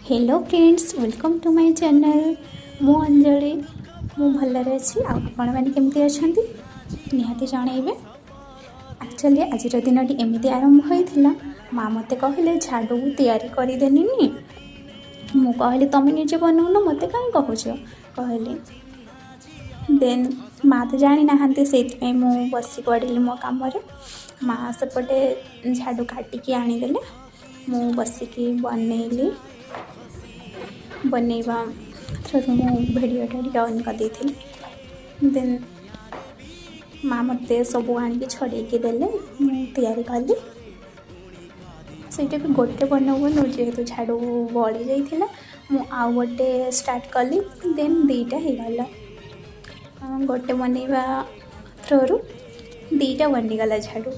Hello friends welcome to my channel मु अंजलि मु भलरे अच्छी आपण मैंने केमती अच्छा निहाती जनइबे। एक्चुअली आज दिन एमती आरंभ होता माँ मत कहले झाड़ू तैयारी करदेनी मु कहली तुम निजे बनाऊन मत कहीं कहूच कहली देन माँ तो जानी ना से मु बस पड़ी मो कम माँ सेपटे झाड़ू काटिकी आनीदे मु बसिकी बनइली बनवा थ्रू मु भिडियोटा अन कर देन माँ मत सब आनिक छड़ेकी देले तैयारी कली से गोटे बनाऊन जेहेतु झाड़ू बड़ी जाइला मु आउ गोटे स्टार्ट कली देन दीटा होगला गोटे बनवा थ्रू दीटा बनीगला झाड़ू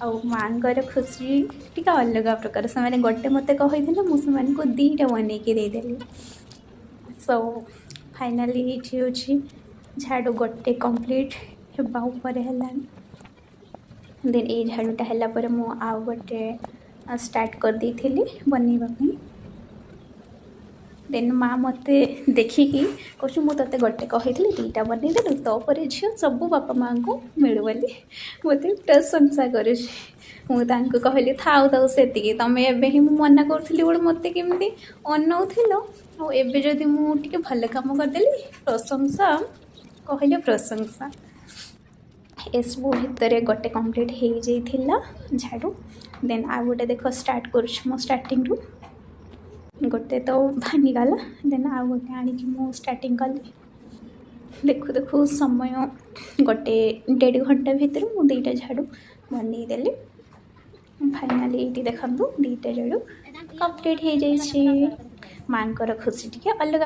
आउ माँ खुशी टी अलग प्रकार से गोटे मत कही मुझे दीटा बनईकी देदेली सो फाइनाली ये झाड़ू गोटे कंप्लीट होगा देन ये झाड़ूटा है मु आउ गोटे स्टार्ट कर दी बनवाई देन माँ मत देखिकी कह मुझे गोटे कही दीटा बनईदेलु तो पर झील सब बापा माँ को मिलू बोली मत प्रशंसा करुँच मुझे कहली थाउ थाउ से तुम एवं मना करी गोटे मत केमी अनाउल एबे जदि मुझे भल कम करदेली प्रशंसा कहले प्रशंसा एसबू भितर गोटे कंप्लीट हो जाइला झाड़ू देन आ गोटे देख स्टार्ट करुँ स्टार्टिंग रु गोटे तो भांगीगला देन आ गोटे आणिकी मु स्टार्टिंग कली देखु देखु समय गोटे 1.5 घंटा भितर मु दीटा झाड़ू बनईदेली फाइनाली ये देखु दीटा झाड़ू कंप्लीट हो जाइए माँ खुशी टी अलग।